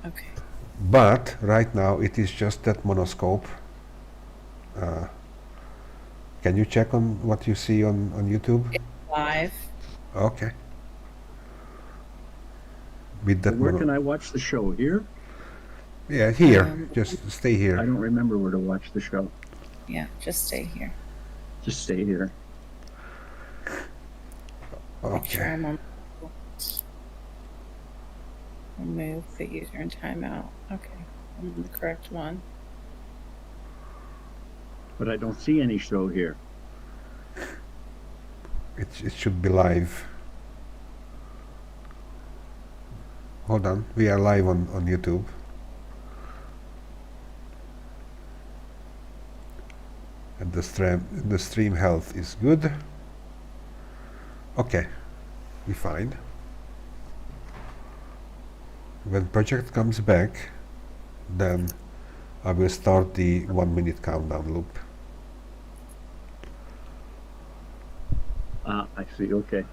Okay. But right now it is just that monoscope. Can you check on what you see on YouTube? It's live. Okay. With Well, that where mono. can I watch the show? Here? Yeah, here. Just stay I here. don't remember where to watch the show. Yeah, just stay here. Just stay here. Make sure Okay. I'm on. Remove the user in timeout. Okay, I'm on the correct one. But I don't see any show here. It should be live. Hold on. We are live on YouTube. And the stream health is good. Okay. We fine. When project comes back, then I will start the 1 minute countdown loop. Ah, I see. Okay.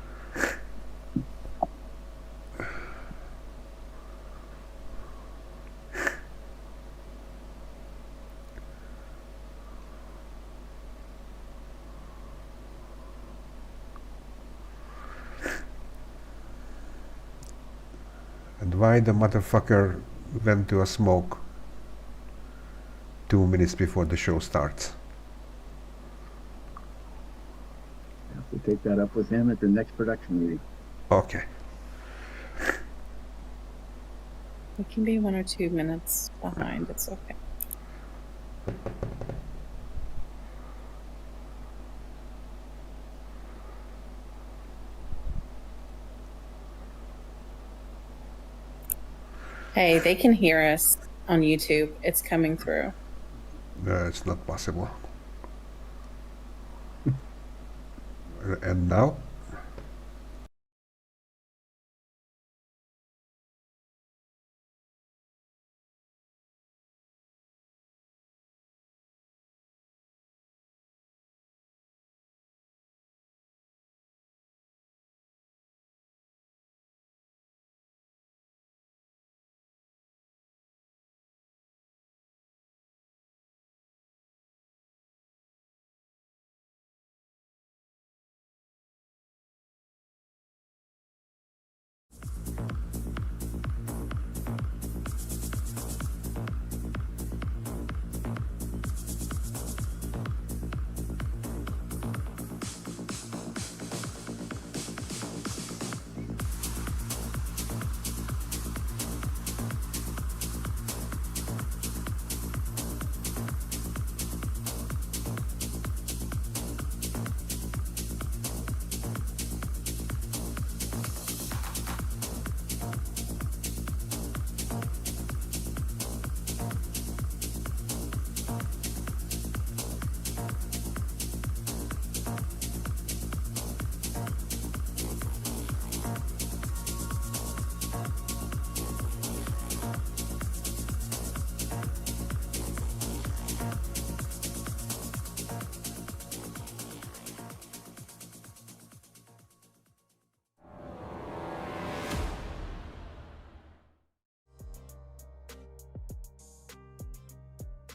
And why the motherfucker went to a smoke 2 minutes before the show starts? I have to take that up with him at the next production meeting. Okay. We can be 1 or 2 minutes behind. It's okay. Hey, they can hear us on YouTube. It's coming through. It's not possible. And now?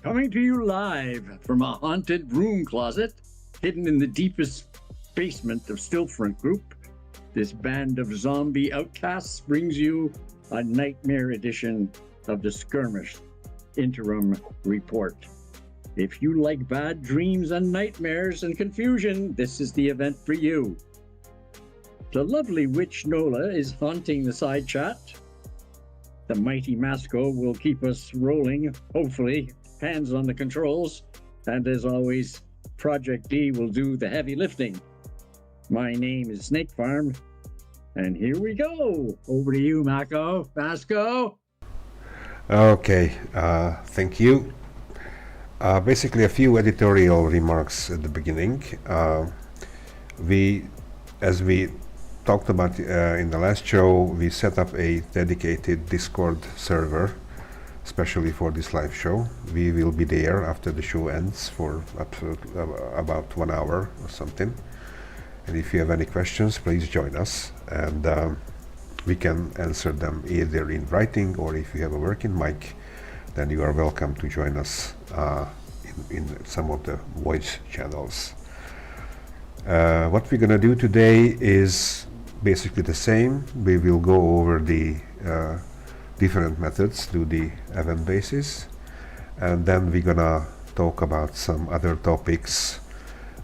Coming to you live from a haunted room closet hidden in the deepest basement of Stillfront Group, this band of zombie outcasts brings you a nightmare edition of the Skirmish interim report. If you like bad dreams and nightmares and confusion, this is the event for you. The lovely witch Nola is haunting the side chat. The mighty Masco will keep us rolling, hopefully, hands on the controls. And as always, Project D will do the heavy lifting. My name is Snake Farm, and here we go. Over to you, Masco. Okay, thank you. Basically, a few editorial remarks at the beginning. As we talked about in the last show, we set up a dedicated Discord server, especially for this live show. We will be there after the show ends for about 1 hour or something. And if you have any questions, please join us. And we can answer them either in writing, or if you have a working mic, then you are welcome to join us in some of the voice channels. What we're gonna do today is basically the same. We will go over the different methods to the event basis, and then we're gonna talk about some other topics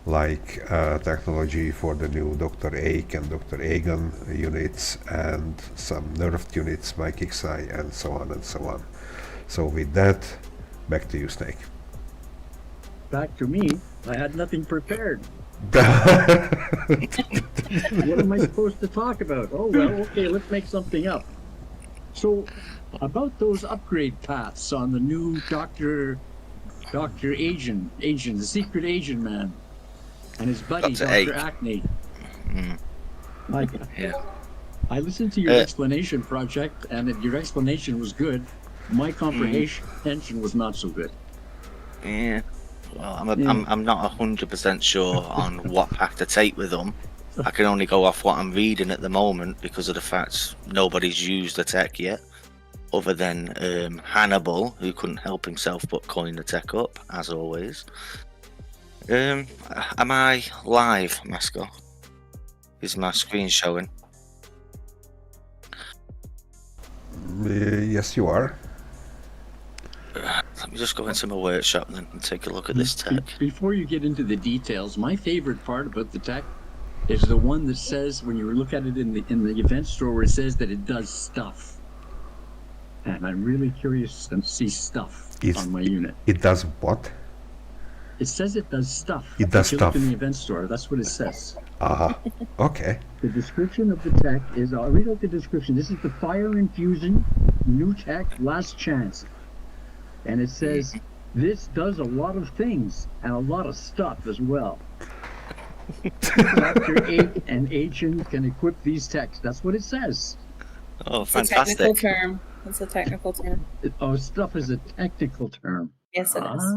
like technology for the new Dr. Ake and Dr. Agan units, and some nerfed units by Kixeye, and so on and so on. So with that, back to you, Snake. Back to me. I had nothing prepared. What am I supposed to talk about? Oh, well, okay, let's make something up. So, about those upgrade paths on the new Dr. Asian, the secret Asian man, and his buddy, Dr. Dr. Ake. Acne. Mm. Yeah. I listened to your explanation project, and your explanation was good. My comprehension was not so good. Yeah. Well, I'm not 100% sure on what path to take with them. I can only go off what I'm reading at the moment because of the fact nobody's used the tech yet, other than Hannibal, who couldn't help himself but coin the tech up, as always. Am I live, Masco? Is my screen showing? Yes, you are. Let me just go into my workshop then and take a look at this tech. Before you get into the details, my favorite part about the tech is the one that says, when you look at it in the event store, where it says that it does stuff. And I'm really curious to see stuff on my unit. It does what? It says it does stuff. It does if you stuff. Look in the event store, that's what it says. Okay. The description of the tech is, I'll read out the description. This is the Fire Infusion New Tech Last Chance. And it says, this does a lot of things and a lot of stuff as well. Dr. Ake and Agent can equip these techs. That's what it says. Oh, It's a fantastic. technical term. It's a technical term. Stuff is a technical term. Yes, it is.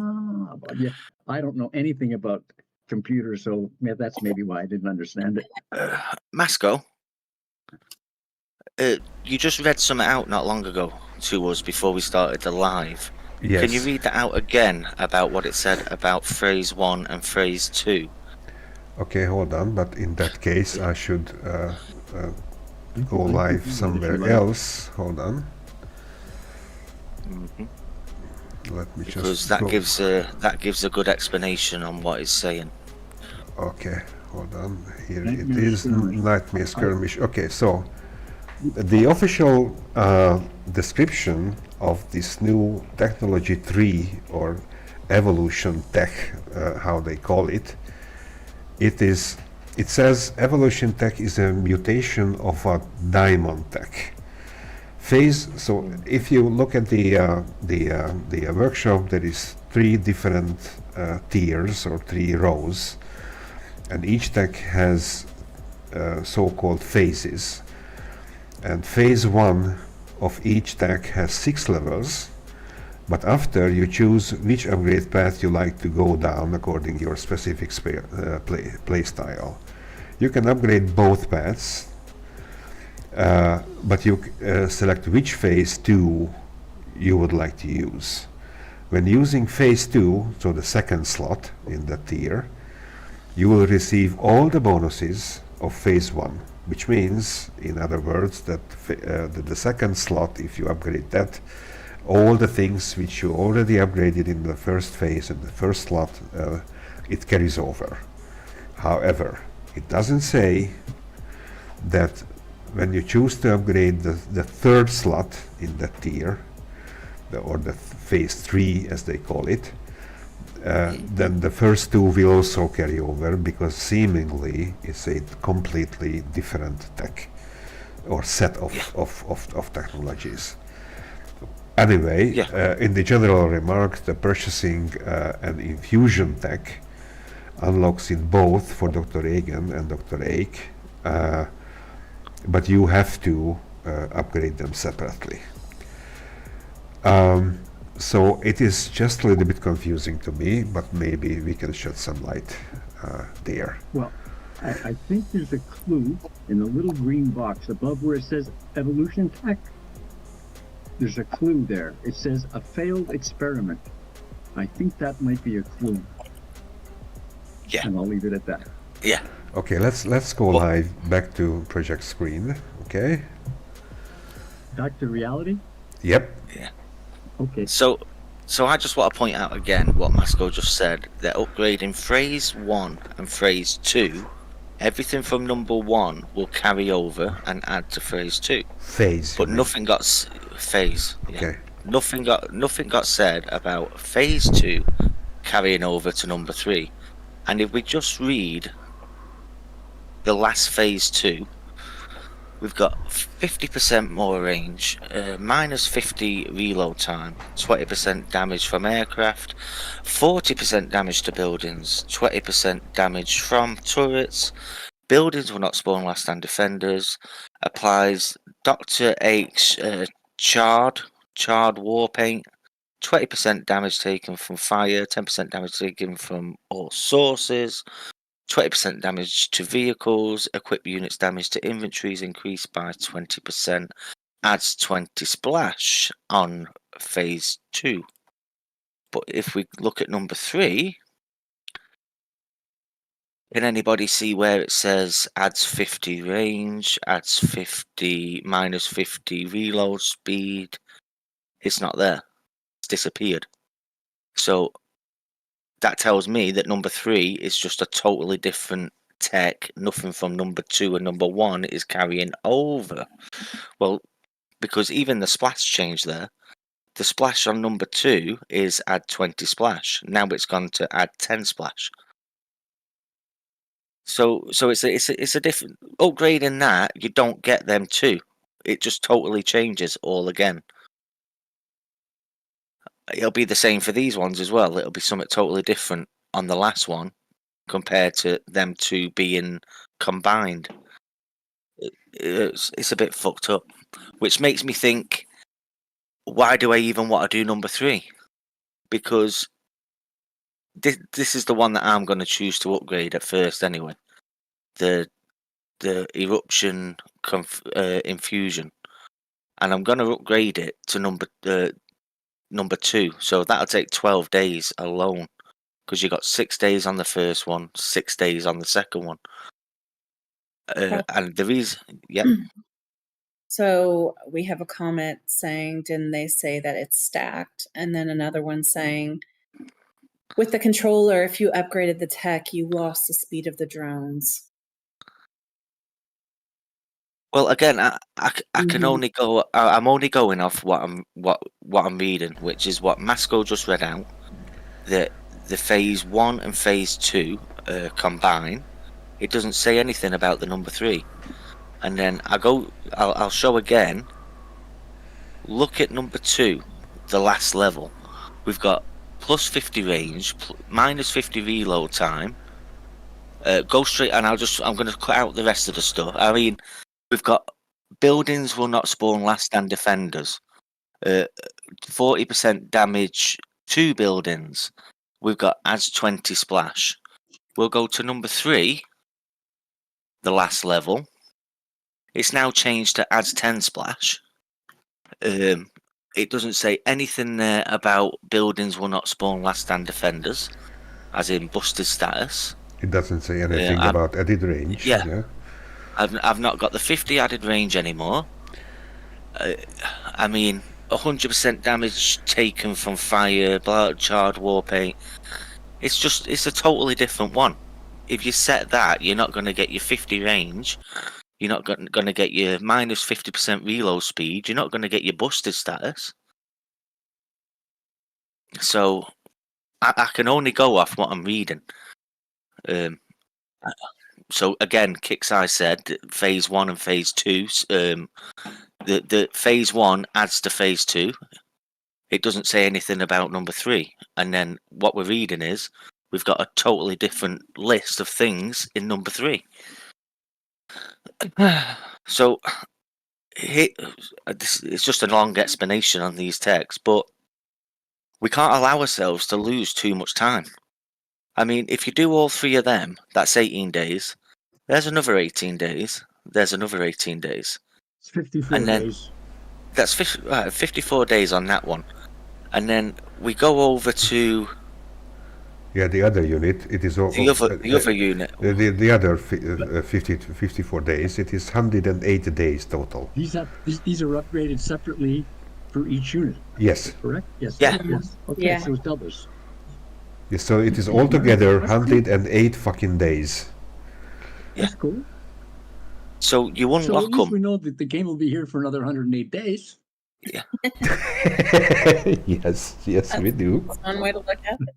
But yeah, I don't know anything about computers, so that's maybe why I didn't understand it. Masco, you just read something out not long ago to us before we started the live. Yes. Can you read that out again about what it said about phrase 1 and phrase 2? Okay, hold on. But in that case, I should go live somewhere else. Hold on. Let me Because just that go. gives a good explanation on what it's saying. Okay, hold on. Here it Nightmare is. Skirmish. Nightmare Skirmish. Okay, so the official description of this new technology 3, or evolution tech, how they call it, it says evolution tech is a mutation of a diamond tech. So if you look at the workshop, there is 3 different tiers, or 3 rows, and each tech has so-called phases. And phase 1 of each tech has 6 levels, but after you choose which upgrade path you like to go down according to your specific play style. You can upgrade both paths, but you select which phase 2 you would like to use. When using phase 2, so the second slot in the tier, you will receive all the bonuses of phase 1, which means, in other words, that the second slot, if you upgrade that, all the things which you already upgraded in the first phase and the first slot, it carries over. However, it doesn't say that when you choose to upgrade the third slot in that tier, or the phase 3 as they call it, then the first 2 will also carry over, because seemingly it's a completely different tech or set of technologies. Anyway, in the general remarks, the purchasing and infusion tech unlocks it both for Dr. Agan and Dr. Ake, but you have to upgrade them separately. So it is just a little bit confusing to me, but maybe we can shed some light there. Well, I think there's a clue in the little green box above where it says evolution tech. There's a clue there. It says a failed experiment. I think that might be a clue. Yeah. And I'll leave it at that. Yeah. Okay, let's go Well- live back to project screen. Okay. Back to reality? Yep. Okay. So I just want to point out again what Masco just said. They're upgrading phrase 1 and phrase 2. Everything from number 1 will carry over and add to phrase 2. Phase. But you mean. nothing got phase. Yeah. Okay. Nothing got said about phase 2 carrying over to number 3. And if we just read the last phase 2, we've got 50% more range, minus 50 reload time, 20% damage from aircraft, 40% damage to buildings, 20% damage from turrets. Buildings will not spawn last stand defenders. Applies Dr. H charred war paint. 20% damage taken from fire, 10% damage taken from all sources, 20% damage to vehicles, equipped units damage to inventories increased by 20%, adds 20 splash on phase 2. But if we look at number 3, can anybody see where it says adds 50 range, adds 50, minus 50 reload speed? It's not there. It's disappeared. So that tells me that number 3 is just a totally different tech. Nothing from number 2 and number 1 is carrying over. Well, because even the splash change there, the splash on number 2 is add 20 splash. Now it's gone to add 10 splash. So it's a different upgrade in that you don't get them too. It just totally changes all again. It'll be the same for these ones as well. It'll be something totally different on the last one compared to them two being combined. It's a bit fucked up, which makes me think, why do I even want to do number 3? Because this is the one that I'm going to choose to upgrade at first anyway. The eruption infusion, and I'm going to upgrade it to number 2. So that'll take 12 days alone, because you got 6 days on the first one, 6 days on the second one. And the reason, yeah. So we have a comment saying, didn't they say that it's stacked? And then another one saying, with the controller, if you upgraded the tech, you lost the speed of the drones. Well, again, I can only go. I'm only going off what I'm reading, which is what Masco just read out. That the phase 1 and phase 2 combine. It doesn't say anything about the number 3. And then I'll show again. Look at number 2, the last level. We've got plus 50 range, minus 50 reload time. Go straight, and I'm going to cut out the rest of the stuff. I mean, we've got buildings will not spawn last stand defenders. 40% damage to buildings. We've got adds 20 splash. We'll go to number 3, the last level. It's now changed to adds 10 splash. It doesn't say anything there about buildings will not spawn last stand defenders, as in busted status. It doesn't say anything about added range. Yeah. I've not got the 50 added range anymore. I mean, 100% damage taken from fire, charred war paint. It's a totally different one. If you set that, you're not going to get your 50 range. You're not going to get your minus 50% reload speed. You're not going to get your busted status. So I can only go off what I'm reading. So again, Kixeye said phase 1 and phase 2. The phase 1 adds to phase 2. It doesn't say anything about number 3. And then what we're reading is we've got a totally different list of things in number 3. So it's just a long explanation on these texts, but we can't allow ourselves to lose too much time. I mean, if you do all 3 of them, that's 18 days. There's another 18 days. There's another 18 days. It's 54 And then- days. That's 54 days on that one. And then we go over to Yeah, the other unit, it is the other unit. the other 54 days. It is 108 days total. These are upgraded separately for each unit, Yes. correct? Yes. Yeah. Yes. Okay, Yeah. so it doubles. Yes, so it is altogether 108 fucking days. That's cool. So you So at unlock least we them. know that the game will be here for another 108 days. Yes, we do. That's one way to look at it.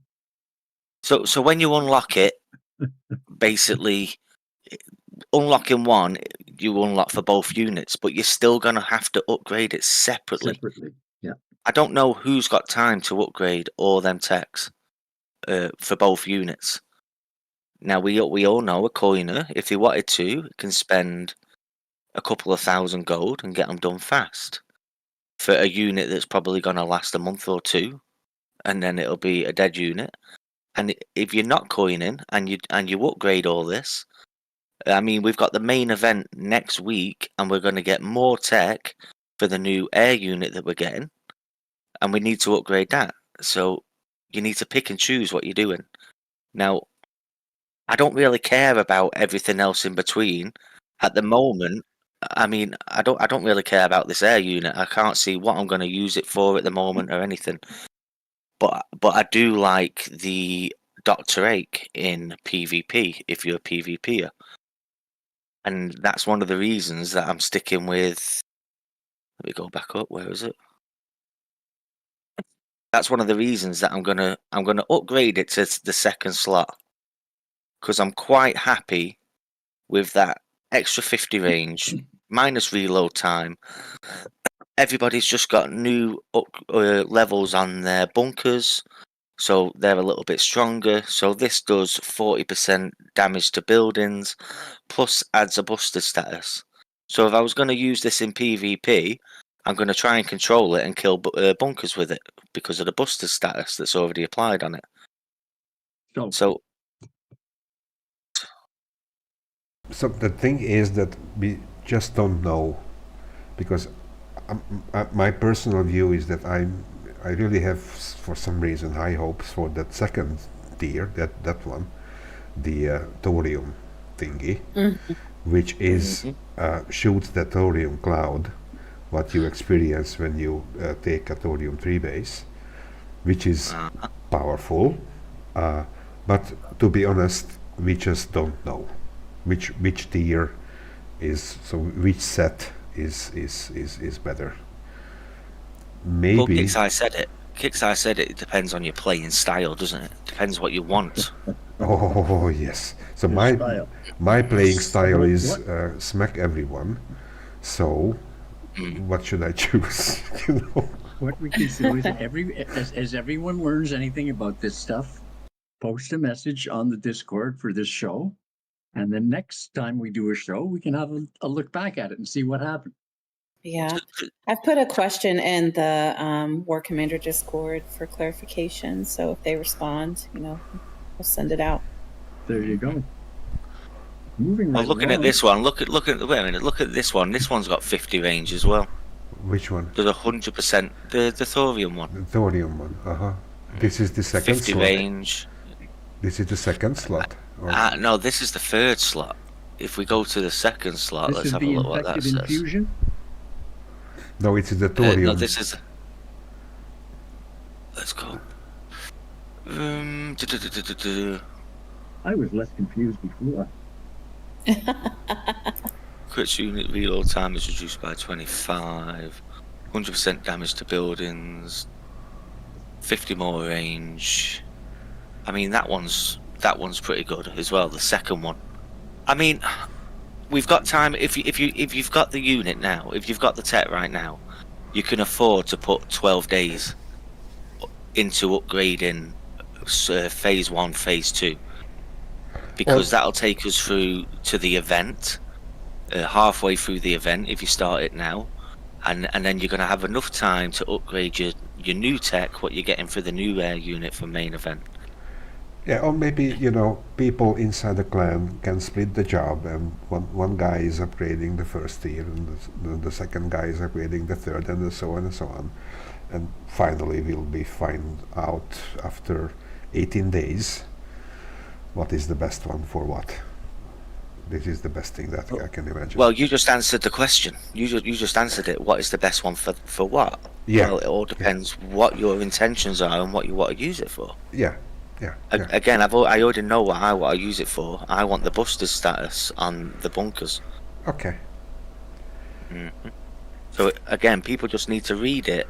So when you unlock it, basically unlocking one, you unlock for both units, but you're still gonna have to upgrade it separately. Yeah. I don't know who's got time to upgrade all them techs for both units. Now we all know a coiner, if he wanted to, can spend a couple of thousand gold and get them done fast for a unit that's probably gonna last a month or two, and then it'll be a dead unit. And if you're not coining and you upgrade all this, I mean, we've got the main event next week, and we're going to get more tech for the new air unit that we're getting, and we need to upgrade that. So you need to pick and choose what you're doing. Now, I don't really care about everything else in between at the moment. I mean, I don't really care about this air unit. I can't see what I'm going to use it for at the moment or anything. But I do like the Dr. Ake in PvP if you're a PvPer. And that's one of the reasons that I'm sticking with. Let me go back up. Where is it? That's one of the reasons that I'm gonna upgrade it to the second slot, because I'm quite happy with that extra 50 range minus reload time. Everybody's just got new levels on their bunkers, so they're a little bit stronger. So this does 40% damage to buildings, plus adds a buster status. So if I was going to use this in PvP, I'm going to try and control it and kill bunkers with it because of the buster status that's already applied on it. So the thing is that we just don't know, because my personal view is that I really have, for some reason, high hopes for that second tier, that one, the thorium thingy, which is shoots the thorium cloud, what you experience when you take a thorium 3 base, which is powerful, but to be honest, we just don't know which tier is, so which set is better. Maybe. Well, Kixeye said it depends on your playing style, doesn't it? Depends what you want. Oh yes. So my playing style is smack everyone. So what should I choose? You know? What we can do is as everyone learns anything about this stuff, post a message on the Discord for this show, and then next time we do a show, we can have a look back at it and see what happened. Yeah. I've put a question in the War Commander Discord for clarification. So if they respond, we'll send it out. There you go. Moving right Looking along. at this one, look at wait a minute, look at this one. This one's got 50 range as well. Which one? There's 100%. The thorium one. The thorium one. This is the second 50 slot. range. This is the second slot. Or No, this is the third slot. If we go to the second slot, This let's is have a the look what that infected says. infusion. No, it is the thorium. No, this is. Let's go. I was less confused before. Crit unit reload time is reduced by 25. 100% damage to buildings. 50 more range. I mean, that one's pretty good as well. The second one. I mean, we've got time. If you've got the unit now, if you've got the tech right now, you can afford to put 12 days into upgrading phase 1, phase 2, because that'll take us through to the event, halfway through the event if you start it now, and then you're going to have enough time to upgrade your new tech, what you're getting for the new air unit for main event. Yeah, or maybe, people inside the clan can split the job, and one guy is upgrading the first tier, and the second guy is upgrading the third, and so on and so on. And finally, we'll be find out after 18 days what is the best one for what. This is the best thing that I can imagine. Well, you just answered the question. You just answered it. What is the best one for what? Yeah. Well, it all depends what your intentions are and what you want to use it for. Yeah. Again, I already know what I want to use it for. I want the Buster status on the bunkers. Okay. So again, people just need to read it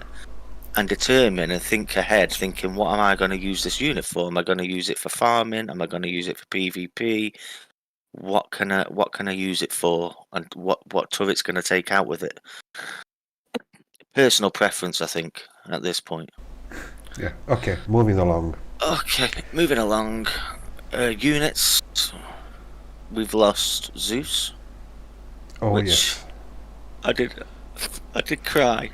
and determine and think ahead, thinking, what am I going to use this unit for? Am I going to use it for farming? Am I going to use it for PvP? What can I use it for? And what turret's going to take out with it? Personal preference, I think, at this point. Yeah. Okay. Moving along. Okay, moving along. Units. We've lost Zeus. Oh, which yes. I did cry.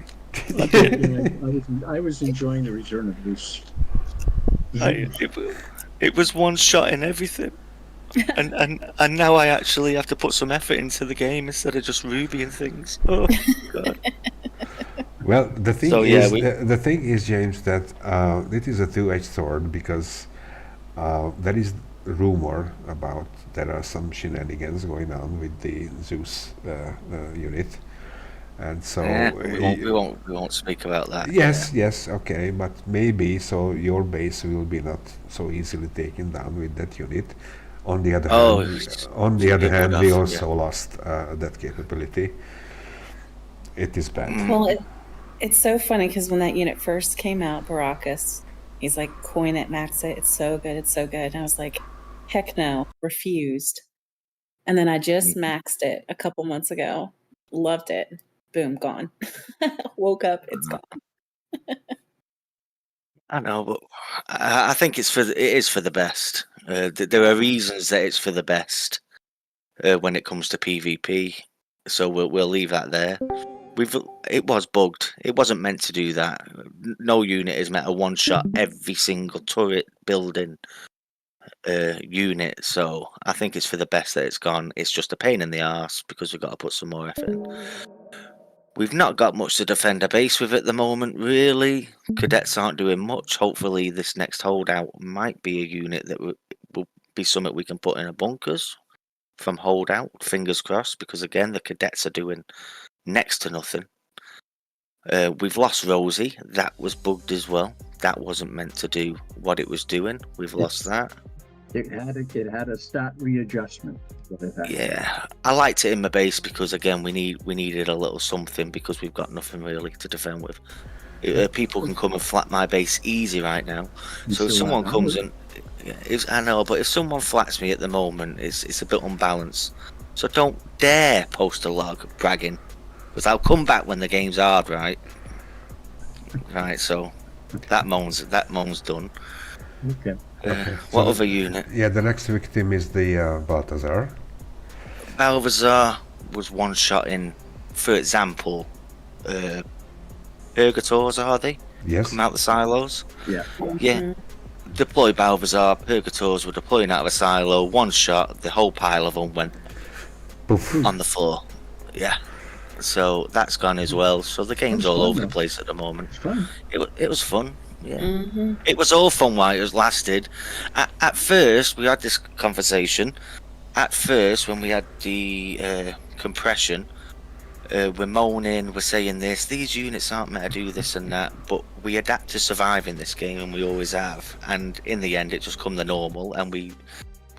I was enjoying the return of Zeus. It was one shot in everything. and now I actually have to put some effort into the game instead of just Ruby and things. Oh god. Well, the thing the thing is, James, that it is a two-edged sword, because there is rumor about there are some shenanigans going on with the Zeus unit, and so we won't speak about that. Yes, okay, but maybe so your base will be not so easily taken down with that unit. On the other hand, we also lost that capability. It is bad. Well, it's so funny because when that unit first came out, Baracus, he's like, coin it, max it. It's so good. It's so good. And I was like, heck no, refused. And then I just maxed it a couple months ago. Loved it. Boom, gone. Woke up, it's gone. I know, but I think it is for the best. There are reasons that it's for the best when it comes to PvP. So we'll leave that there. It was bugged. It wasn't meant to do that. No unit is meant to one-shot every single turret building unit. So I think it's for the best that it's gone. It's just a pain in the arse because we've got to put some more effort in. We've not got much to defend a base with at the moment, really. Cadets aren't doing much. Hopefully this next holdout might be a unit that will be something we can put in a bunkers from holdout. Fingers crossed, because again, the cadets are doing next to nothing. We've lost Rosie. That was bugged as well. That wasn't meant to do what it was doing. We've lost that. It had a stat readjustment. Yeah, I liked it in my base because again we needed a little something because we've got nothing really to defend with. People can come and flat my base easy right now. So if someone comes and I know, but if someone flats me at the moment, it's a bit unbalanced. So don't dare post a log bragging, because I'll come back when the game's hard, right? Right. So that moan's done. Okay. What other unit? Yeah, the next victim is the Balthazar. Balthazar was one shot in, for example, Purgators, are they? Yes. Come out the silos? Yeah. Yeah. Deploy Balthazar, Purgators were deploying out of a silo, one shot, the whole pile of them went Poof. on the floor. Yeah. So that's gone as well. So the game's all over the place at the moment. It's fun. It was fun. Yeah. Mm-hmm. It was all fun while it was lasted. At first, we had this conversation. At first, when we had the compression, we're moaning, we're saying this, these units aren't meant to do this and that, but we adapt to survive in this game, and we always have. And in the end, it just come the normal, and we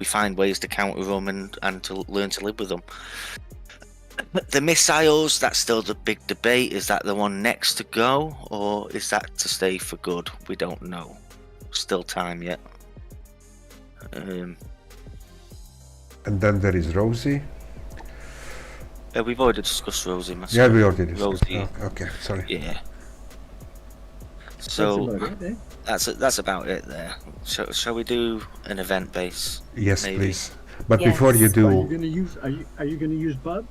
find ways to counter them and to learn to live with them. The missiles, that's still the big debate. Is that the one next to go, or is that to stay for good? We don't know. Still time yet. And then there is Rosie. We've already discussed Rosie. Yeah, we already discussed. Rosie. Oh, okay, sorry. Yeah. So That's about it, eh? that's about it there. Shall we do an event base? Yes, Maybe. please. But Yes. before you Are you do, gonna use? Are you gonna use Bub?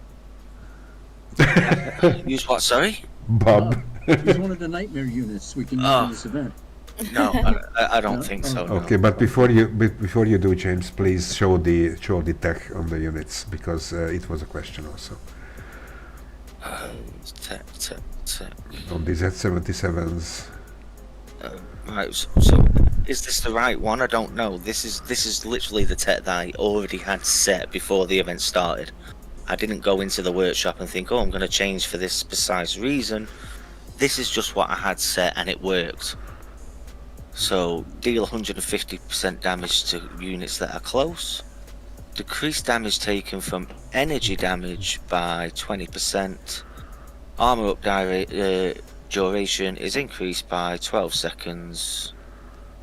Use what? Sorry. Bob. He's one of the nightmare units we can use in this event. No, I don't No? think Oh. so. No. Okay, but before you do, James, please show the tech on the units, because it was a question also Tech. on the Z77s. Right. So, is this the right one? I don't know. This is literally the tech that I already had set before the event started. I didn't go into the workshop and think, oh, I'm going to change for this precise reason. This is just what I had set, and it worked. So, deal 150% damage to units that are close. Decrease damage taken from energy damage by 20%. Armor up duration is increased by 12 seconds.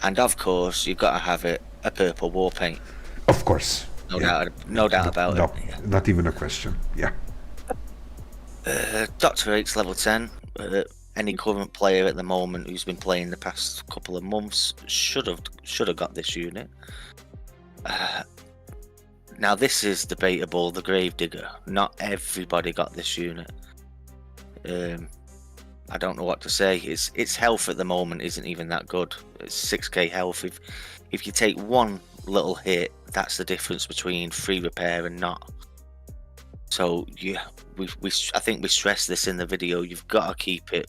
And of course, you've got to have it a purple war paint. Of course. No Yeah. doubt about No, it. Yeah. not even a question. Yeah. Doctor 8's level 10. Any current player at the moment who's been playing the past couple of months should have got this unit. Now this is debatable. The Gravedigger. Not everybody got this unit. I don't know what to say. Its health at the moment isn't even that good. It's 6k health. If you take one little hit, that's the difference between free repair and not. So I think we stressed this in the video. You've got to keep it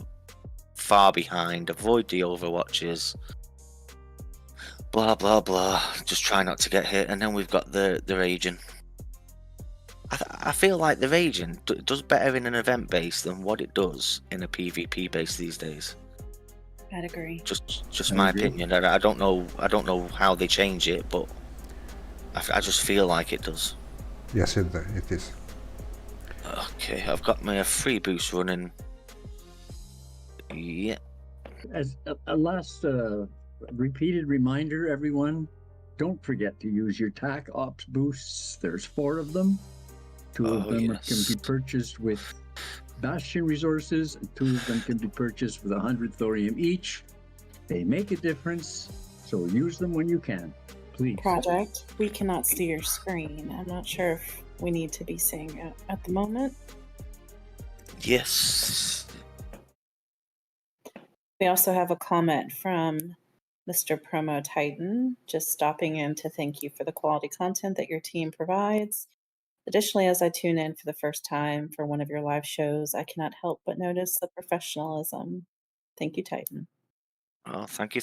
far behind. Avoid the overwatches. Blah blah blah. Just try not to get hit. And then we've got the Raging. I feel like the Raging does better in an event base than what it does in a PvP base these days. I'd agree. Just my opinion. I don't know how they change it, but I just feel like it does. Yes, it is. Okay, I've got my free boost running. Yeah. As a last repeated reminder, everyone, don't forget to use your TAC Ops boosts. There's 4 of them. 2 of them can be purchased with Bastion resources, and 2 of them can be purchased with 100 thorium each. They make a difference, so use them when you can, please. Project, we cannot see your screen. I'm not sure if we need to be seeing it at the moment. Yes. We also have a comment from Mr. Promo Titan, just stopping in to thank you for the quality content that your team provides. Additionally, as I tune in for the first time for one of your live shows, I cannot help but notice the professionalism. Thank you, Titan. Oh, thank you.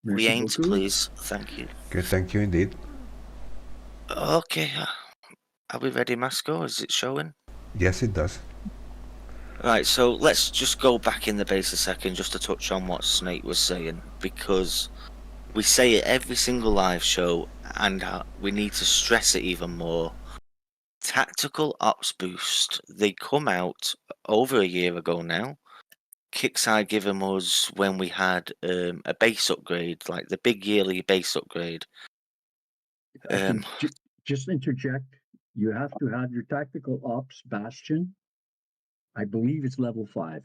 Merci Lianes, beaucoup. please. Thank you. Okay, thank you indeed. Okay. Are we ready, Masco? Is it showing? Yes, it does. Right, so let's just go back in the base a second just to touch on what Snake was saying, because we say it every single live show, and we need to stress it even more. Tactical Ops Boost, they come out over a year ago now. Kickside given us when we had a base upgrade, like the big yearly base upgrade. Just interject. You have to have your Tactical Ops Bastion. I believe it's level 5.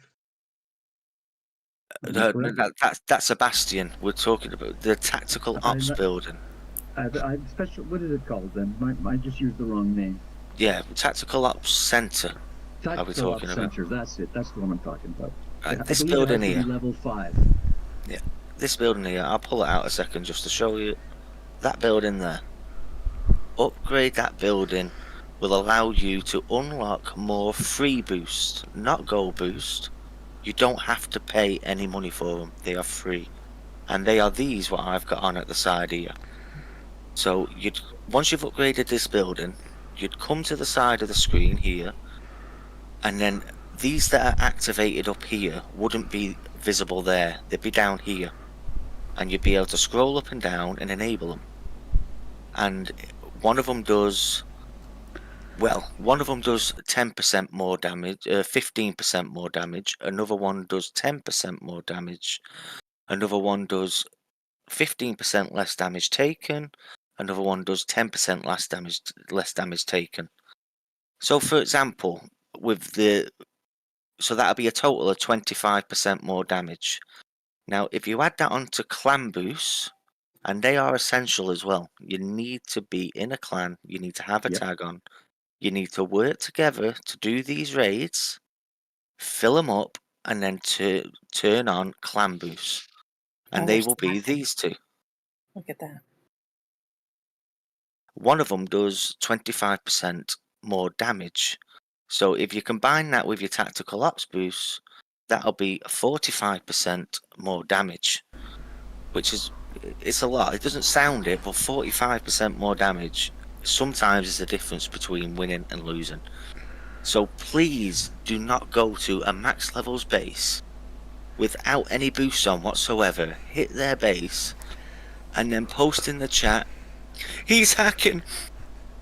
That's a Bastion. We're talking about the Tactical Ops building. Special. What is it called then? I just used the wrong name. Yeah, Tactical Ops Center. Tactical Ops Center. That's it. That's the one I'm talking about. Right, this building here. Level 5. Yeah, this building here. I'll pull it out a second just to show you. That building there. Upgrade that building will allow you to unlock more free boost, not gold boost. You don't have to pay any money for them. They are free, and they are these what I've got on at the side here. So once you've upgraded this building, you'd come to the side of the screen here, and then these that are activated up here wouldn't be visible there. They'd be down here, and you'd be able to scroll up and down and enable them. And one of them does 10% more damage, 15% more damage. Another one does 10% more damage. Another one does 15% less damage taken. Another one does 10% less damage taken. So, for example, so that'll be a total of 25% more damage. Now, if you add that onto clan boosts, and they are essential as well. You need to be in a clan. You need to have a tag on. You need to work together to do these raids, fill them up, and then to turn on clan boosts. and Oh, they they're will be smacking. these two. Look at that. One of them does 25% more damage. So if you combine that with your tactical ops boost, that'll be 45% more damage, which is, it's a lot. It doesn't sound it, but 45% more damage sometimes is the difference between winning and losing. So please do not go to a max levels base without any boosts on whatsoever. Hit their base and then post in the chat, "He's hacking.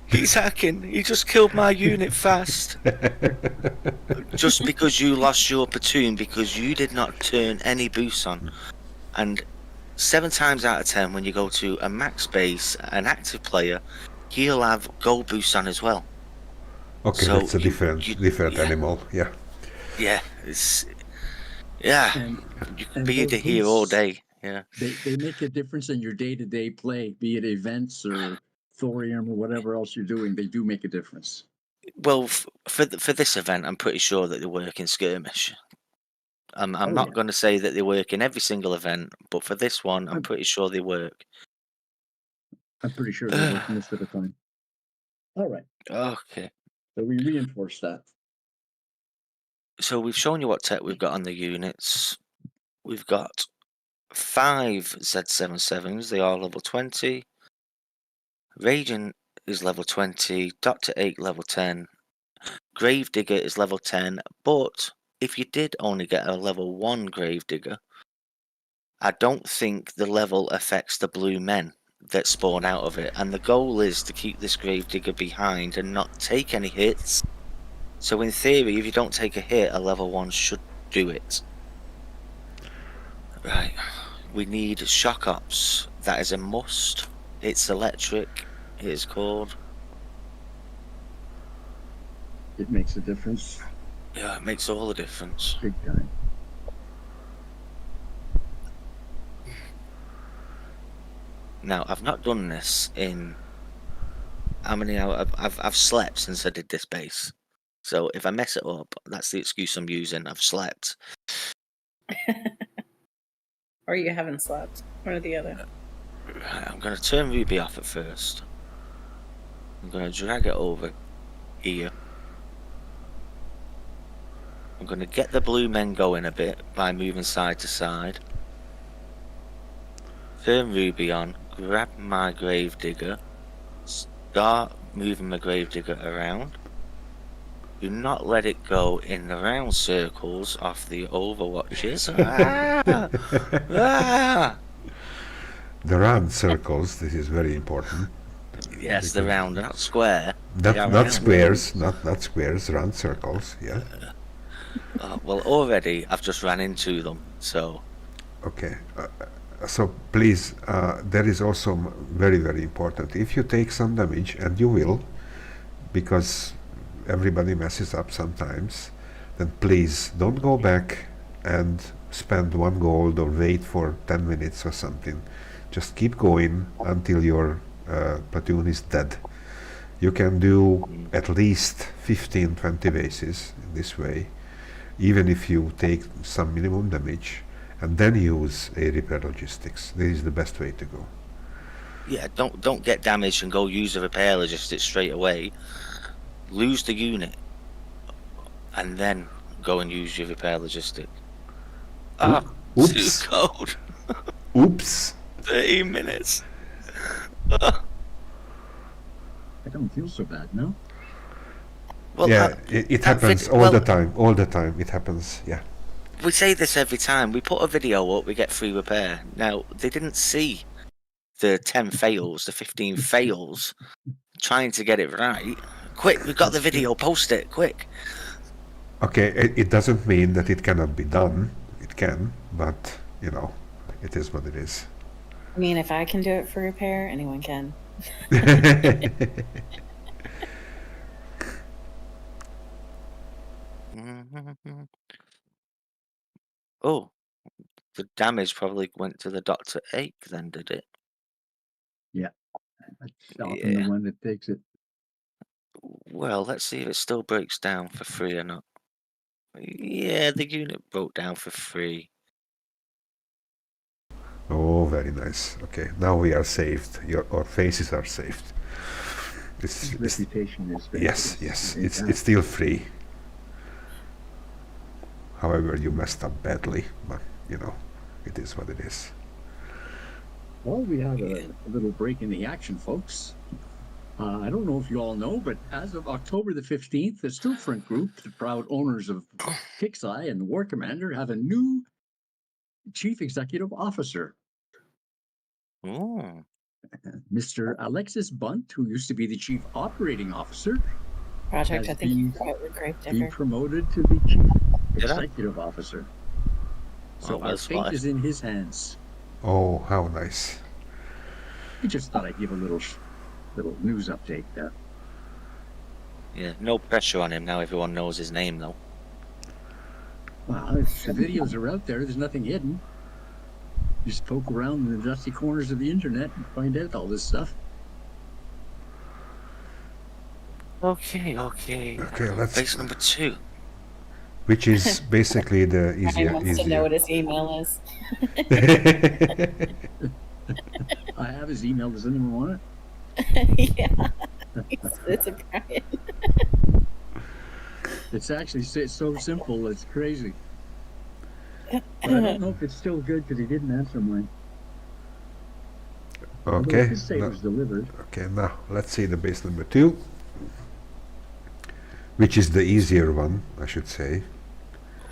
He's hacking. He just killed my unit fast." Just because you lost your platoon because you did not turn any boosts on. And 7 times out of 10, when you go to a max base, an active player, he'll have gold boosts on as well. Okay, So that's a different yeah, animal. Yeah. yeah, it's yeah. And You could and be those here all boosts, day. Yeah. they make a difference in your day-to-day play, be it events or thorium or whatever else you're doing. They do make a difference. Well, for this event, I'm pretty sure that they work in Skirmish. I'm Oh, not yeah. going to say that they work in every single event, but for this one, I'm pretty sure they work. I'm pretty sure they work most of the time. All right. Okay. So we reinforce that. So we've shown you what tech we've got on the units. We've got 5 Z77s. They are level 20. Raging is level 20. Dr. 8 level 10. Gravedigger is level 10. But if you did only get a level 1 Gravedigger, I don't think the level affects the blue men that spawn out of it. And the goal is to keep this Gravedigger behind and not take any hits. So in theory, if you don't take a hit, a level 1 should do it. Right. We need shock ops. That is a must. It's electric. It is called. It makes a difference. Yeah, it makes all the difference. Big time. Now, I've not done this in how many hours? I've slept since I did this base. So if I mess it up, that's the excuse I'm using. I've slept. Or you haven't slept. One or the other. Right, I'm going to turn Ruby off at first. I'm going to drag it over here. I'm going to get the blue men going a bit by moving side to side. Turn Ruby on, grab my Gravedigger, start moving my Gravedigger around. Do not let it go in the round circles off the overwatches. The round circles, this is very important. Yes, the round, not square. Not squares, not squares, round circles, yeah. Well, already I've just ran into them, so... Okay, so please, that is also very, very important. If you take some damage, and you will, because everybody messes up sometimes, then please don't go back and spend 1 gold or wait for 10 minutes or something. Just keep going until your platoon is dead. You can do at least 15-20 bases in this way, even if you take some minimum damage, and then use a repair logistics. This is the best way to go. Yeah, don't get damaged and go use the repair logistics straight away. Lose the unit, and then go and use your repair logistic. Ah, Oops. too cold. Oops. 13 minutes. I don't feel so bad, no? Well, Yeah, it happens all the time. It happens, yeah. We say this every time. We put a video up, we get free repair. Now, they didn't see the 10 fails, the 15 fails, trying to get it right. Quick, we've got the video, post it, quick. Okay, it doesn't mean that it cannot be done. It can, but, you know, it is what it is. I mean, if I can do it for repair, anyone can. Oh, the damage probably went to the Dr. 8 then, did it? Yeah. That's often the one that takes it. Well, let's see if it still breaks down for free or not. Yeah, the unit broke down for free. Oh, very nice. Okay, now we are saved. Our faces are saved. His reputation is yes, it's still free. However, you messed up badly, but you know, it is what it is. Well, we have a little break in the action, folks. I don't know if you all know, but as of October the 15th, the Stillfront Group, the proud owners of Kixeye and the War Commander, have a new chief executive officer. Oh, Mr. Alexis Bunt, who used to be the chief operating officer, Project, has I think been, you're right with been Gravedigger. promoted to the chief Did I? executive officer. So Oh, our that's fate why. is in his hands. Oh, how nice. I just thought I'd give a little news update there. Yeah, no pressure on him now. Everyone knows his name, though. Well, if the videos are out there, there's nothing hidden. Just poke around in the dusty corners of the internet and find out all this stuff. Okay. Okay, let's. Base number 2. Which is basically the Ryan wants to know what his email is. I have his email. Does anyone want it? Yeah. It's a Brian. It's actually so simple. It's crazy. But I don't know if it's still good because he didn't answer mine. Although Okay. it did say it was delivered. Okay, now let's see the base number 2, which is the easier one, I should say.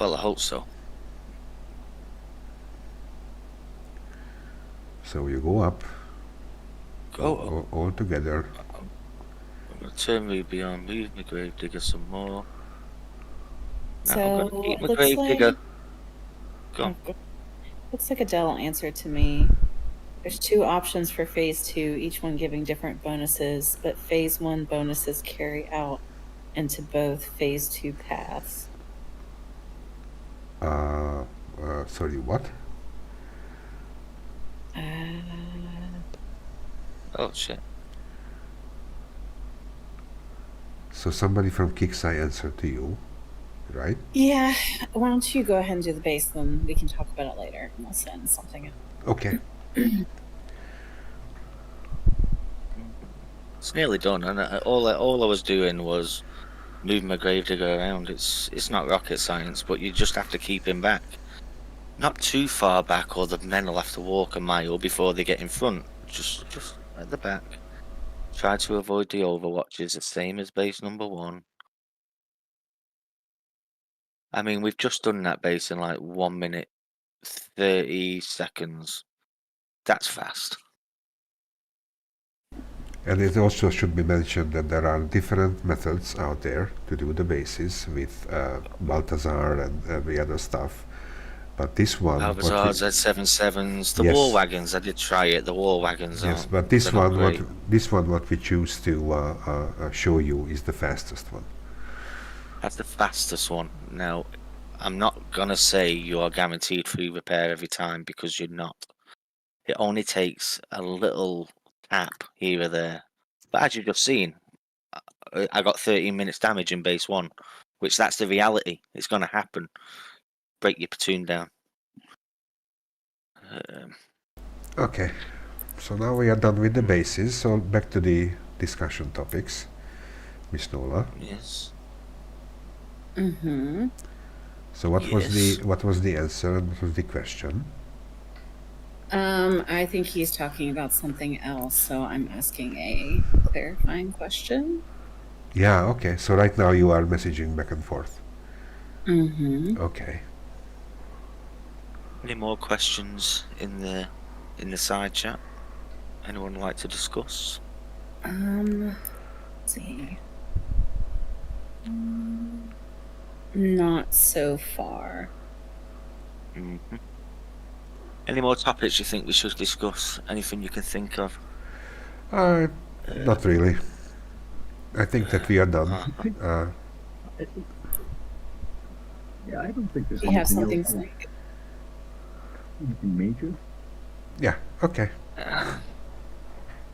Well, I hope so. So you go up, Go. all together. I'm going to turn Ruby on, move my Gravedigger some more. Now So, I'm going to keep my looks Gravedigger. like- Go on. Looks like Adele answered to me. There's 2 options for phase 2, each one giving different bonuses, but phase 1 bonuses carry out into both phase 2 paths. Sorry, what? Oh, shit. So somebody from Kixeye answered to you, right? Yeah, why don't you go ahead and do the base, then we can talk about it later, and I'll send something. Okay. It's nearly done, and all I was doing was moving my Gravedigger around. It's not rocket science, but you just have to keep him back. Not too far back, or the men will have to walk a mile before they get in front. Just at the back. Try to avoid the overwatches, the same as base number 1. I mean, we've just done that base in like 1 minute 30 seconds. That's fast. And it also should be mentioned that there are different methods out there to do the bases with Balthazar and every other stuff. But this one, Balthazar, Z77s, the Yes. war wagons. I did try it. The war wagons. yes, aren't- but this they're not one, great. what we choose to show you is the fastest one. That's the fastest one. Now, I'm not gonna say you are guaranteed free repair every time, because you're not. It only takes a little tap here or there. But as you've just seen, I got 13 minutes damage in base 1, which that's the reality. It's gonna happen. Break your platoon down. Okay, so now we are done with the bases. So back to the discussion topics, Miss Nola. Yes. Mm-hmm. So what Yes. was the answer and what was the question? I think he's talking about something else, so I'm asking a clarifying question. Yeah, okay. So right now you are messaging back and forth. Mm-hmm. Okay. Any more questions in the side chat? Anyone like to discuss? Let's see. Not so far. Mm-hmm. Any more topics you think we should discuss? Anything you can think of? Not really. I think that we are done. Yeah, I don't think there's You have anything something else. to say? Anything major? Yeah, okay.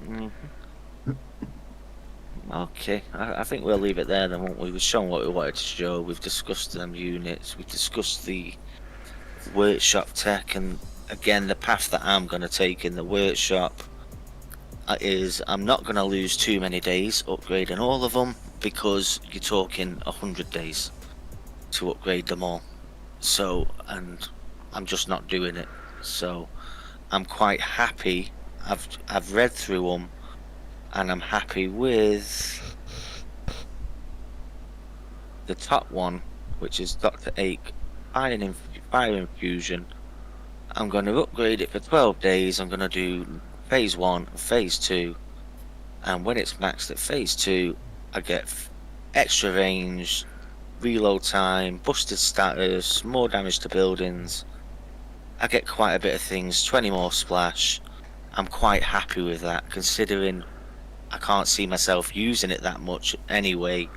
Mhm. Okay, I think we'll leave it there then, won't we? We've shown what we wanted to show, we've discussed them units, we've discussed the workshop tech and again, the path that I'm going to take in the workshop is I'm not going to lose too many days upgrading all of them, because you're talking 100 days to upgrade them all. So, and I'm just not doing it. So I'm quite happy. I've read through them, and I'm happy with the top one, which is Dr. Ake Fire Infusion. I'm going to upgrade it for 12 days. I'm going to do phase 1 and phase 2, and when it's maxed at phase 2, I get extra range, reload time, busted status, more damage to buildings. I get quite a bit of things, 20 more splash. I'm quite happy with that, considering I can't see myself using it that much anyway,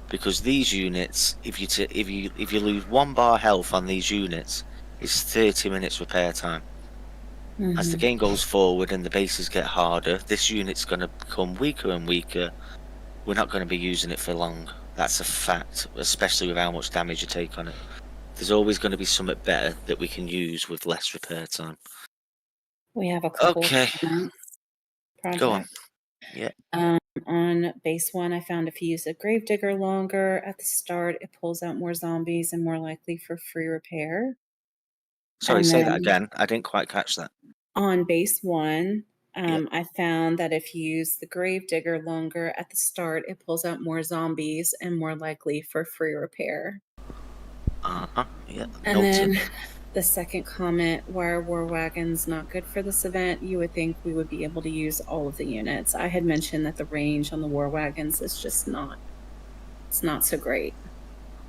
because these units, if you lose 1 bar health on these units, it's 30 minutes repair time. As the game goes forward and the bases get harder, this unit's going to become weaker and weaker. We're not going to be using it for long. That's a fact, especially with how much damage you take on it. There's always going to be something better that we can use with less repair time. We have a couple Okay. of comments. Go on. Project. Yeah. On base 1, I found if you use a Gravedigger longer at the start, it pulls out more zombies and more likely for free repair. Sorry, And say that then again. I didn't quite catch that. on base 1, Yeah. I found that if you use the Gravedigger longer at the start, it pulls out more zombies and more likely for free repair. Yeah. And Noted. then the second comment, why are war wagons not good for this event? You would think we would be able to use all of the units. I had mentioned that the range on the war wagons is just not, it's not so great.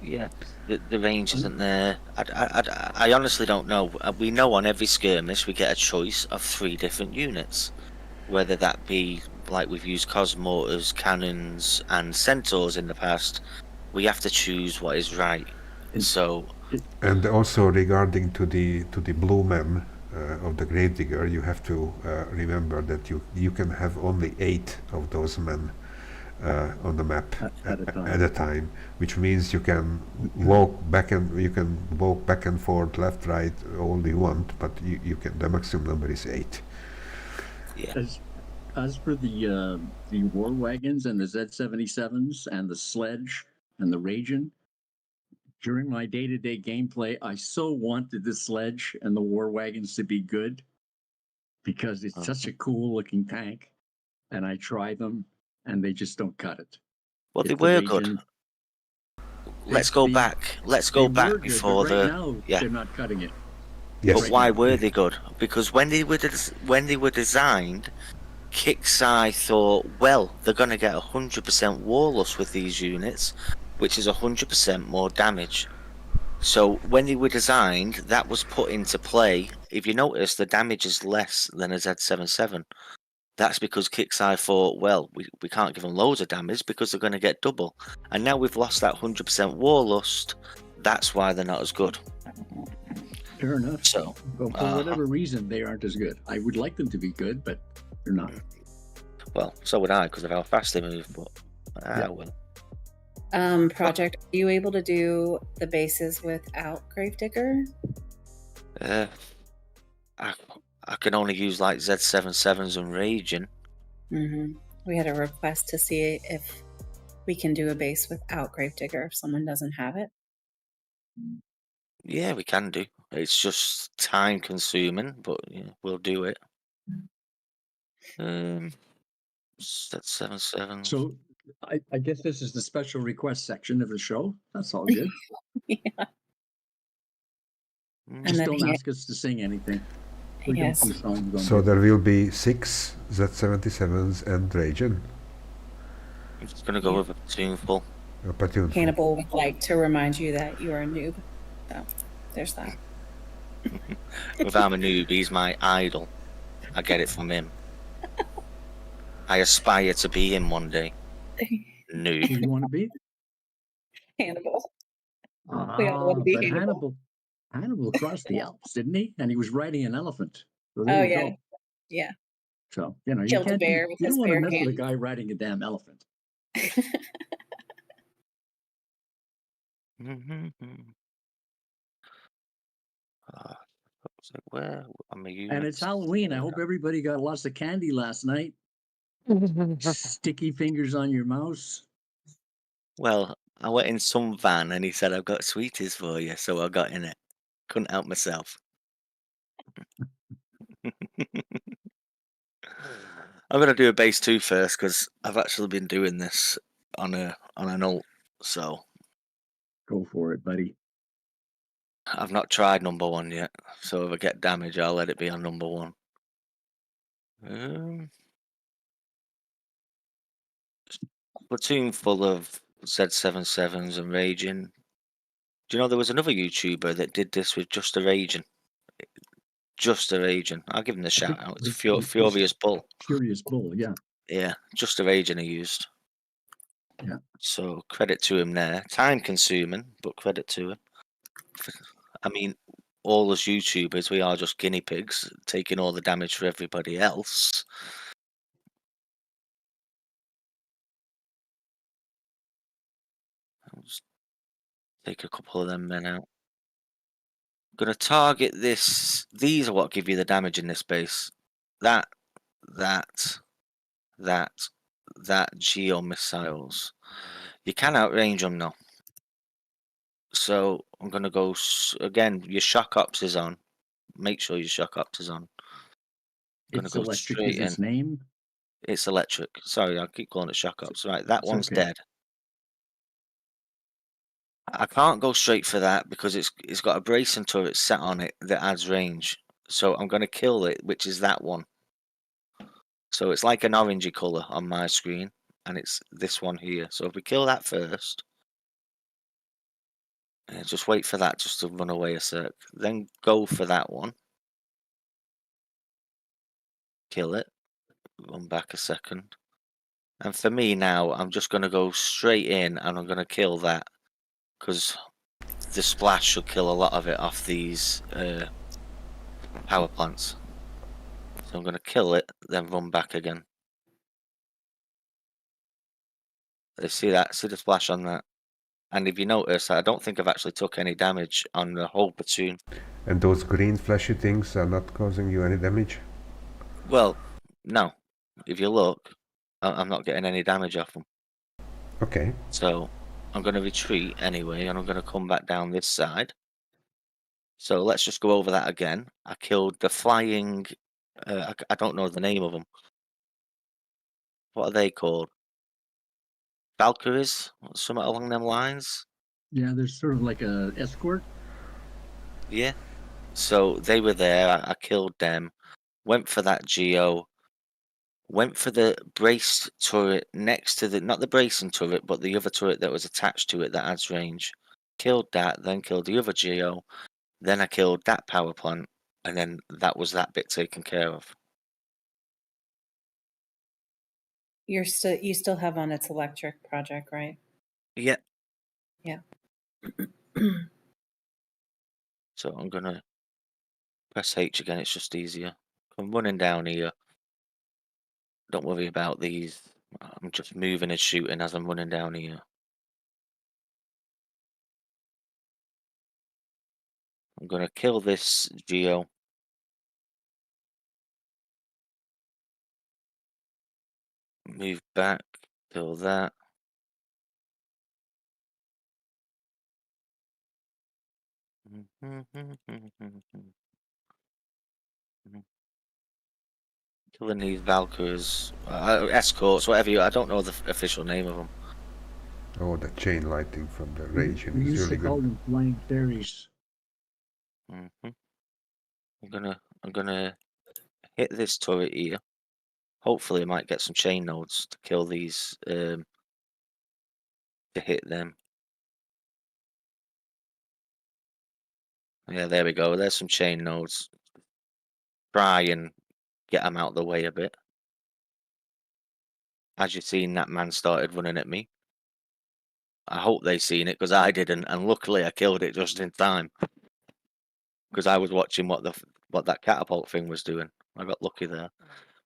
Yeah, the range isn't there. I honestly don't know. We know on every skirmish we get a choice of 3 different units, whether that be like we've used cosmortars, cannons, and centaurs in the past. We have to choose what is right. So, And also regarding to the blue men of the Gravedigger, you have to remember that you can have only 8 of those men on the map at a time, which means you can walk back and forth, left, right, all you want, but you can. The maximum number is 8. yeah. As for the war wagons and the Z77s and the sledge and the Ragin, during my day-to-day gameplay, I so wanted the sledge and the war wagons to be good because it's such a cool-looking tank, and I try them, and they just don't cut it. Well, they If the were good. Ragin- Let's go back. Let's go They back were good, before but right the. now Yeah. they're not cutting it. Yes. But Right why now. were they good? Because when they were designed, Kixeye thought, well, they're going to get 100% warlust with these units, which is 100% more damage. So when they were designed, that was put into play. If you notice, the damage is less than a Z77. That's because Kixeye thought, well, we can't give them loads of damage because they're going to get double. And now we've lost that 100% warlust. That's why they're not as good. Fair enough. So, But for whatever reason, they aren't as good. I would like them to be good, but they're not. well, so would I because of how fast they move. But Yeah. well. Project, are you able to do the bases without Gravedigger? I can only use like Z77s and Raging. We had a request to see if we can do a base without Gravedigger if someone doesn't have it. Yeah, we can do. It's just time consuming, but yeah, we'll do it. Z77. So I guess this is the special request section of the show. That's all good. Yeah. Mm. Just then don't ask us to sing anything. We Yes. don't do songs on So there will be 6 Z77s and Raging. I'm just gonna go with a tuneful. Hannibal would like to remind you that you are a noob. So there's that. If I'm a noob, he's my idol. I get it from him. I aspire to be him one day. Who Noob. you want to be? Hannibal. We all want to be But Hannibal. Hannibal crossed the Alps, didn't he? And he was riding an elephant. So Oh, there you yeah. go. Yeah. So you know you Killed a can't. bear with You his don't want to bare mess with a hands. guy riding a damn elephant. It's like, where are my units? And it's Halloween. I hope everybody got lots of candy last night. Sticky fingers on your mouse. Well, I went in some van and he said, I've got sweeties for you, so I got in it. Couldn't help myself. I'm gonna do a base 2 first because I've actually been doing this on an alt, so Go for it, buddy. I've not tried number 1 yet. So if I get damage, I'll let it be on number 1. Platoon full of Z77s and raging. Do you know there was another YouTuber that did this with just a raging? Just a raging. I'll give him the shout out. It's Furious Bull. Furious Bull, yeah. Yeah, just a raging he used. Yeah. So credit to him there. Time consuming, but credit to him. I mean, all as YouTubers, we are just guinea pigs taking all the damage for everybody else. I'll just take a couple of them men out. I'm gonna target this. These are what give you the damage in this base. That geo missiles. You can outrange them now. So I'm gonna go again. Your shock ops is on. Make sure your shock ops is on. Gonna It's go electric straight is in. its name. It's electric. Sorry, I keep calling it shock ops. Right, that It's one's okay. dead. I can't go straight for that because it's got a bracing turret set on it that adds range. So I'm gonna kill it, which is that one. So it's like an orangey colour on my screen, and it's this one here. So if we kill that first, just wait for that just to run away a sec. Then go for that one. Kill it. Run back a second. And for me now, I'm just going to go straight in and I'm going to kill that. Because the splash should kill a lot of it off these power plants. So I'm going to kill it, then run back again. See that? See the splash on that? And if you notice, I don't think I've actually took any damage on the whole platoon. And those green flashy things are not causing you any damage? Well, no. If you look, I'm not getting any damage off them. Okay. So I'm going to retreat anyway, and I'm going to come back down this side. So let's just go over that again. I killed the flying... I don't know the name of them. What are they called? Valkyries? Something along them lines? Yeah, there's sort of like a escort. Yeah. So they were there. I killed them. Went for that Geo. Went for the brace turret next to the... Not the bracing turret, but the other turret that was attached to it that adds range. Killed that, then killed the other Geo. Then I killed that power plant. And then that was that bit taken care of. You still have on its electric project, right? Yeah. Yeah. So I'm gonna press H again, it's just easier. I'm running down here. Don't worry about these. I'm just moving and shooting as I'm running down here. I'm gonna kill this Geo. Move back, kill that. Killing these Valkyries, escorts, whatever I don't know the official name of them. Oh, the chain lighting from the We raging is used really to call good. them flying fairies. I'm gonna hit this turret here. Hopefully, I might get some chain nodes to kill these. To hit them. Yeah, there we go. There's some chain nodes. Try and get them out of the way a bit. As you've seen, that man started running at me. I hope they seen it because I didn't, and luckily I killed it just in time. Because I was watching what that catapult thing was doing. I got lucky there.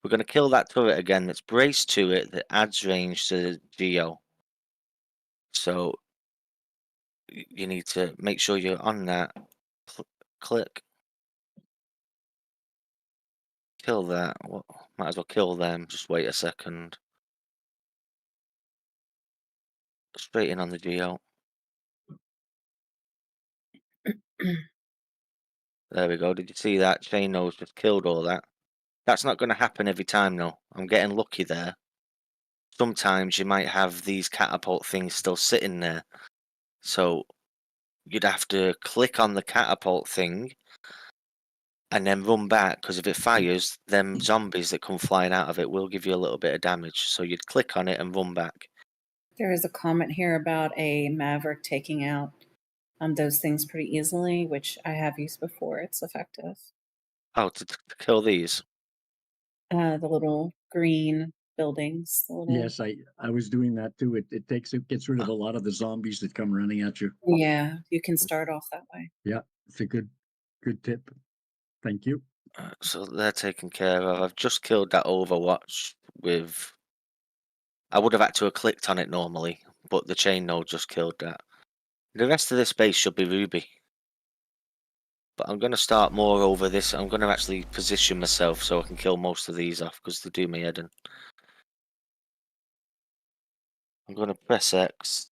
We're going to kill that turret again that's braced to it that adds range to the Geo. So you need to make sure you're on that. Click. kill that. Well, might as well kill them. Just wait a second. Straight in on the Geo. There we go. Did you see that? Chain nose just killed all that. That's not going to happen every time, though. I'm getting lucky there. Sometimes you might have these catapult things still sitting there. So you'd have to click on the catapult thing and then run back, because if it fires, them zombies that come flying out of it will give you a little bit of damage. So you'd click on it and run back. There is a comment here about a Maverick taking out those things pretty easily, which I have used before. It's effective. Oh, to kill these? The little green buildings. The little... Yes, I was doing that too. It gets rid of a lot of the zombies that come running at you. Yeah, you can start off that way. Yeah, it's a good tip. Thank you. So they're taken care of. I've just killed that Overwatch with... I would have had to have clicked on it normally, but the chain node just killed that. The rest of this base should be Ruby. But I'm going to start more over this. I'm going to actually position myself so I can kill most of these off, because they do me head in. I'm going to press X.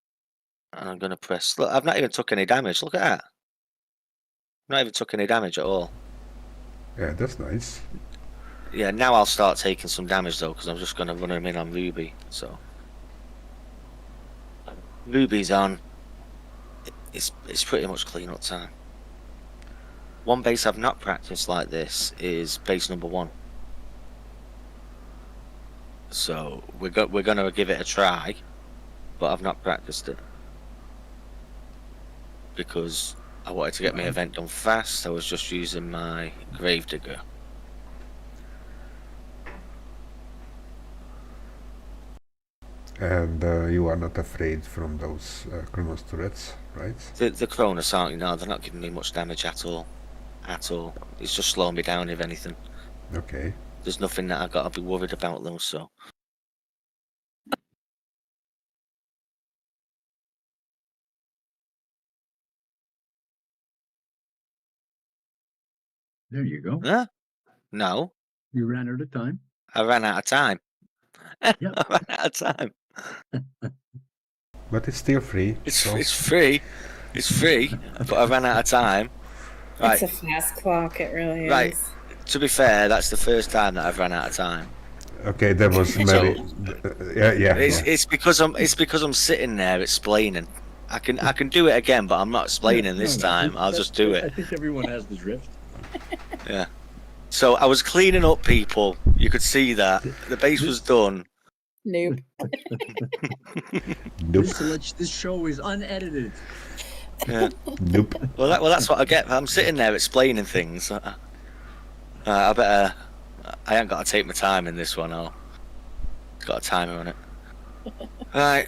And I'm going to press... Look, I've not even took any damage. Look at that. Not even took any damage at all. Yeah, that's nice. Yeah, now I'll start taking some damage though, because I'm just going to run him in on Ruby. So Ruby's on. It's pretty much clean up time. One base I've not practiced like this is base number 1. So we're going to give it a try, but I've not practiced it because I wanted to get my event done fast. I was just using my Gravedigger. And you are not afraid from those Chronos turrets, right? The Cronus aren't, no, they're not giving me much damage at all. At all. It's just slowing me down, if anything. Okay. There's nothing that I've got to be worried about though, so. There you go. Huh? No. You ran out of time. I ran out of time. Yep. I ran out of time. But it's still free. It's so- it's free. It's free, but I ran out of time. Right. It's a fast clock, it really is. Right. To be fair, that's the first time that I've run out of time. Okay, that was very... yeah. It's because I'm sitting there explaining. I can do it again, but I'm not explaining this time. I'll just do I it. think everyone has the drift. Yeah. So I was cleaning up, people. You could see that the base was done. Nope. Nope. This show is unedited. Yeah. Nope. Well, that's what I get. I'm sitting there explaining things. I better. I ain't got to take my time in this one. It's got a timer on it. Right.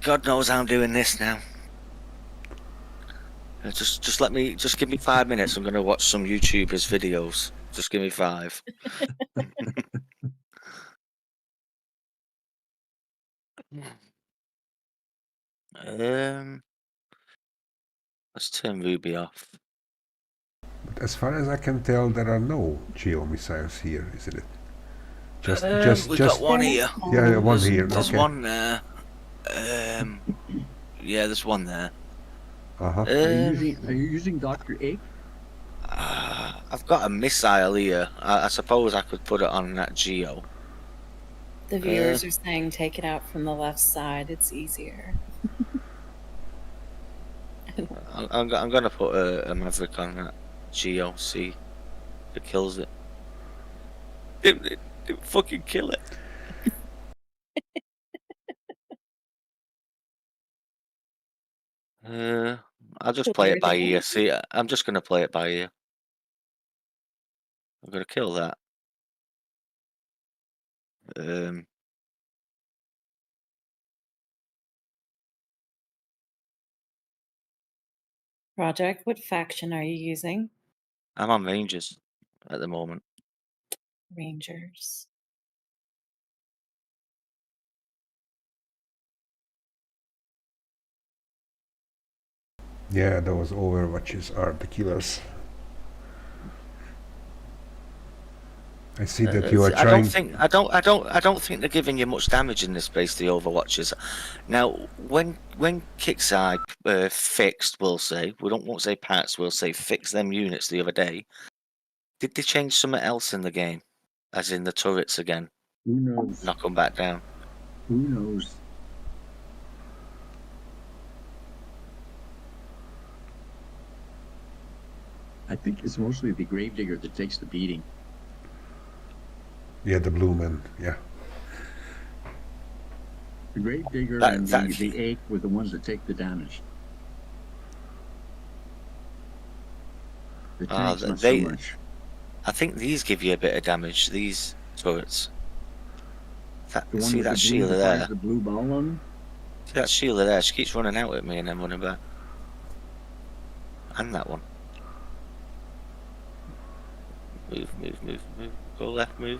God knows how I'm doing this now. Just give me 5 minutes. I'm gonna watch some YouTubers' videos. Just give me 5. Let's turn Ruby off. But as far as I can tell, there are no geo missiles here, isn't it? We've got one here. Yeah, one here. There's Okay. one there. Yeah, there's one there. Uh-huh. Are you using Dr. Egg? I've got a missile here. I suppose I could put it on that geo. The viewers are saying take it out from the left side. It's easier. I'm gonna put a Maverick on that geo. See if it kills it. It fucking kill it. I'll just play it by ear. See, I'm just gonna play it by ear. I'm gonna kill that. Project, what faction are you using? I'm on Rangers at the moment. Rangers. Yeah, those Overwatches are the killers. I see that you are I trying. don't think they're giving you much damage in this base, the Overwatchers. Now, when kicks are fixed, we'll say won't say patched, we'll say fix them units the other day. Did they change something else in the game, as in the turrets again? Who knows? Knock them back down. Who knows? I think it's mostly the Gravedigger that takes the beating. Yeah, the blue man. Yeah. The Gravedigger That- and that- the Ache were the ones that take the damage. The tanks not so much. I think these give you a bit of damage. These turrets. The one See with that the blue, Sheila that there? fires the blue ball on them? See that Sheila there? She keeps running out at me and then running back. And that one. Move. Go left, move.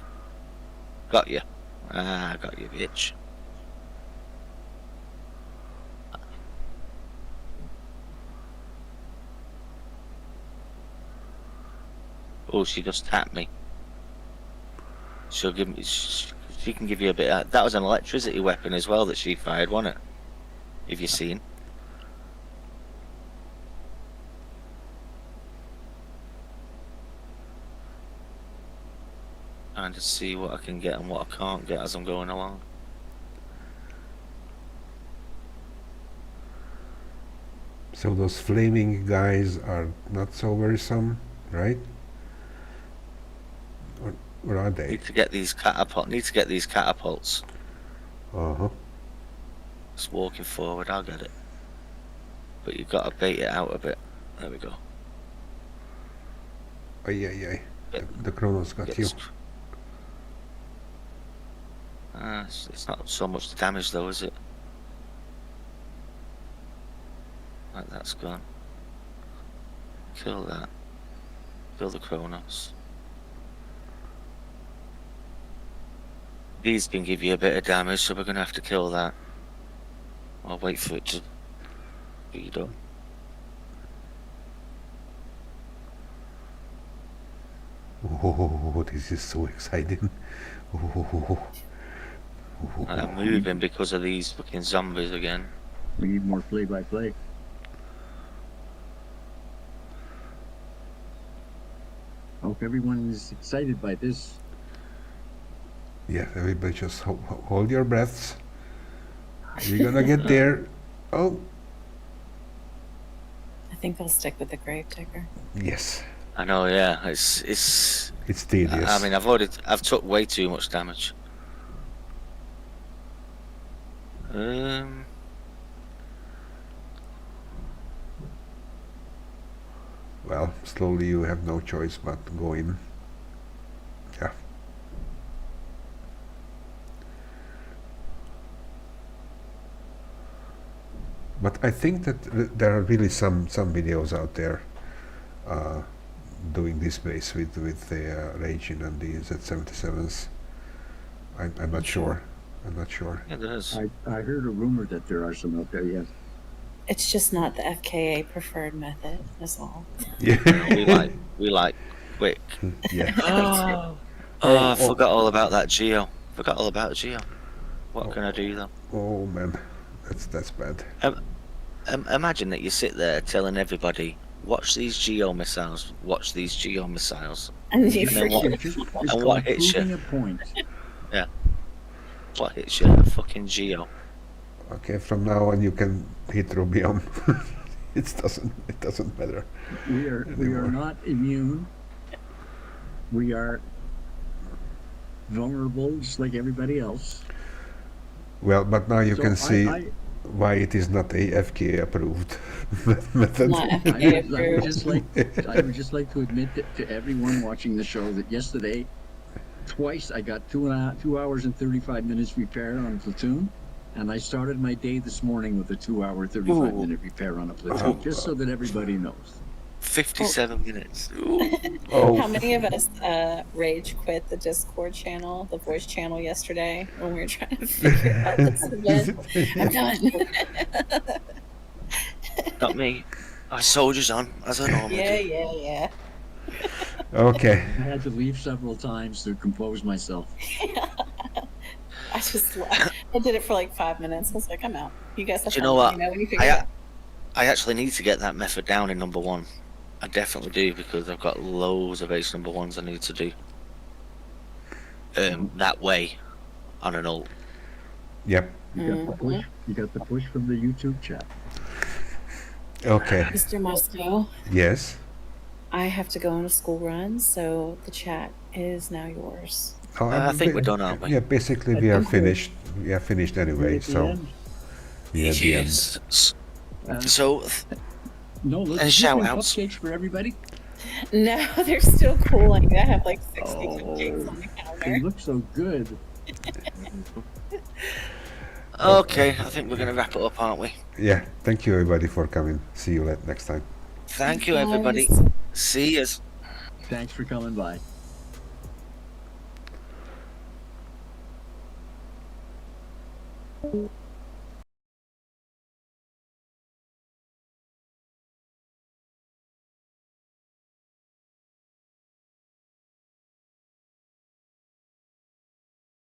Got you. Ah, got you, bitch. Oh, she just tapped me. She'll give me. She can give you a bit. That was an electricity weapon as well that she fired, wasn't it? If you've seen. Trying to see what I can get and what I can't get as I'm going along. So those flaming guys are not so worrisome, right? Or are they? Need to get these catapults. Uh-huh. Just walking forward, I'll get it. But you've got to bait it out a bit. There we go. Ay. The Chronos got you. It's not so much the damage though, is it? Right, that's gone. Kill that. Kill the Chronos. These can give you a bit of damage, so we're going to have to kill that. I'll wait for it to speed up. Oh, this is so exciting. Oh. And I'm moving because of these fucking zombies again. We need more play-by-play. Hope everyone is excited by this. Yeah, everybody just hold your breaths. We're gonna get there. Oh, I think they'll stick with the Gravedigger. yes. I know, yeah. It's. It's tedious. I mean, I've took way too much damage. Well, slowly you have no choice but go in. Yeah. But I think that there are really some videos out there doing this base with the Raging and the Z77s. I'm not sure. I'm not sure. Yeah, there is. I heard a rumor that there are some out there, yes. It's just not the FKA preferred method, is all. Yeah. we like quick. Yeah. Oh, I forgot all about that Geo. Forgot all about Geo. What can I do though? Oh man, that's bad. Imagine that you sit there telling everybody, watch these Geo missiles, watch these Geo missiles. And you And then forget. It's what called hits you? proving a point. What hits you? A fucking Geo. Okay, from now on you can hit Rubium. It doesn't matter. We are not immune. We are vulnerable just like everybody else. Well, but now you So can see I why it is not a FKA approved method. Not I FKA would approved. I would just like to admit that to everyone watching the show that yesterday, twice I got 2 hours and 35 minutes repair on a platoon, and I started my day this morning with a 2-hour 35-minute repair on a platoon, just so that everybody knows. 57 minutes. Ooh. Oh, How many of us rage quit the Discord channel, the voice channel yesterday when we were trying to figure out this event? I'm done. Not me. Our soldiers on, as I normally do. Yeah. Okay. I had to leave several times to compose myself. I just I did it for like 5 minutes. I was like, I'm out. You guys have Do you fun. know Let what? me know when you figure it out. I actually need to get that method down in number 1. I definitely do, because I've got loads of ace number 1s I need to do. That way, on an alt. Yep. You got the push. You got the push from the YouTube chat. Okay. Mr. Moscow, Yes. I have to go on a school run, so the chat is now yours. Oh, I think we're done, aren't we? Yeah, basically I we are think we're- finished. We are finished anyway, At the so end. we are at the end. Yes. Uh, So, No, let's And do shout some outs. cupcakes for everybody. No, they're still cooling. I have like 60 Oh. cupcakes on the They counter. look so good. okay, I think we're going to wrap it up, aren't we? Yeah, thank you everybody for coming. See you next time. Thank you, everybody. Guys. See us. Thanks for coming by.